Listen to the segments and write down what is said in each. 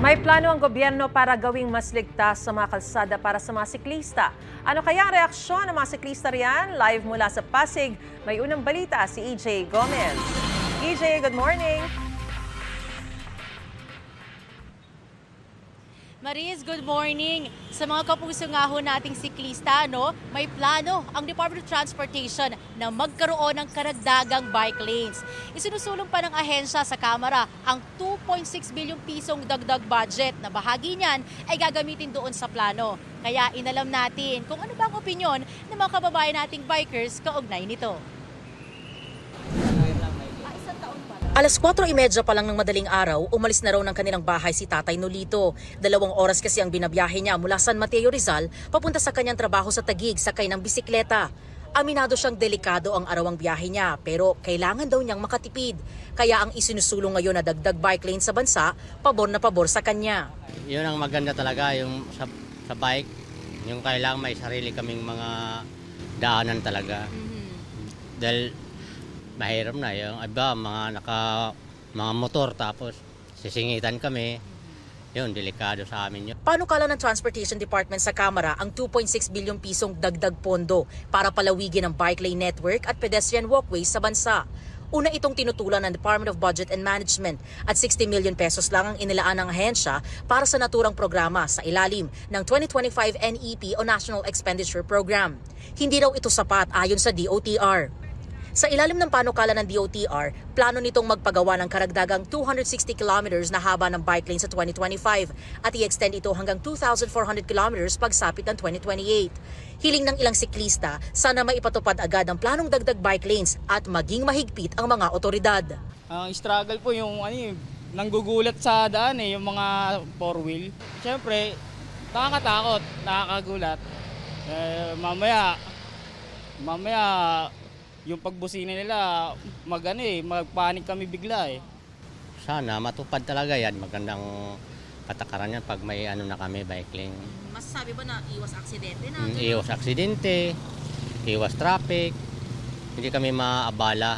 May plano ang gobyerno para gawing mas ligtas sa mga kalsada para sa mga siklista. Ano kaya ang reaksyon ng mga siklista riyan? Live mula sa Pasig, may unang balita si EJ Gomez. EJ, good morning. Maris, good morning. Sa mga kapuso nga ho nating siklista, may plano ang Department of Transportation na magkaroon ng karagdagang bike lanes. Isinusulong pa ng ahensya sa Kamara ang 2.6 bilyong pisong dagdag budget na bahagi niyan ay gagamitin doon sa plano. Kaya inalam natin kung ano ba ang opinyon ng mga kababayan nating bikers kaugnay nito. Alas 4:30 pa lang ng madaling araw, umalis na raw ng kanilang bahay si Tatay Nolito. 2 oras kasi ang binabiyahe niya mula San Mateo Rizal papunta sa kanyang trabaho sa Taguig sakay ng bisikleta. Aminado siyang delikado ang arawang biyahe niya pero kailangan daw niyang makatipid. Kaya ang isinusulong ngayon na dagdag bike lane sa bansa, pabor na pabor sa kanya. Yun ang maganda talaga yung sa bike, yung kailangan may sarili kaming mga daanan talaga. Dahil mahirap na yung iba, mga motor tapos sisingitan kami. Yun, delikado sa amin yun. Panukala ng Transportation Department sa Kamara ang 2.6 bilyong pisong dagdag pondo para palawigin ang bike lane network at pedestrian walkways sa bansa. Una itong tinutulan ng Department of Budget and Management at 60 million pesos lang ang inilaan ng ahensya para sa naturang programa sa ilalim ng 2025 NEP o National Expenditure Program. Hindi raw ito sapat ayon sa DOTR. Sa ilalim ng panukala ng DOTR, plano nitong magpagawa ng karagdagang 260 kilometers na haba ng bike lane sa 2025 at i-extend ito hanggang 2,400 kilometers pagsapit ng 2028. Hiling ng ilang siklista, sana maipatupad agad ang planong dagdag bike lanes at maging mahigpit ang mga otoridad. Ang struggle po yung nanggugulat sa daan yung mga four-wheel. Siyempre, nakakatakot, nakakagulat. Mamaya yung pagbusina nila, magpanik kami bigla . Sana matupad talaga yan, magandang patakaran yan pag may na kami, bike lane. Masasabi ba na iwas aksidente na? Iwas aksidente, iwas traffic, hindi kami maabala.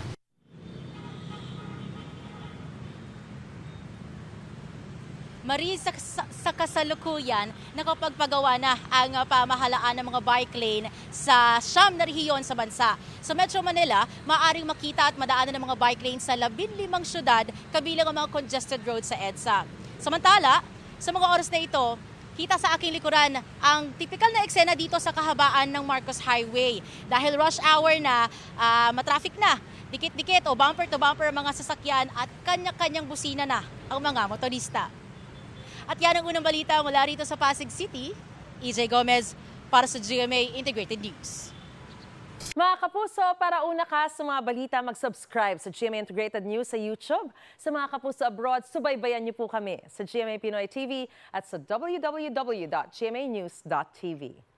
Maris, sa kasalukuyan, nakapagpagawa na ang pamahalaan ng mga bike lane sa 9 na rehiyon sa bansa. Sa Metro Manila, maaaring makita at madaanan ng mga bike lane sa 15 syudad, kabilang ang mga congested roads sa EDSA. Samantala, sa mga oras na ito, kita sa aking likuran ang tipikal na eksena dito sa kahabaan ng Marcos Highway. Dahil rush hour na, matraffic na, dikit-dikit o bumper to bumper ang mga sasakyan at kanya-kanyang busina na ang mga motorista. At yan ang unang balita mula rito sa Pasig City. EJ Gomez para sa GMA Integrated News. Mga kapuso, para una ka sa mga balita, mag-subscribe sa GMA Integrated News sa YouTube. Sa mga kapuso abroad, subaybayan niyo po kami sa GMA Pinoy TV at sa www.gmanews.tv.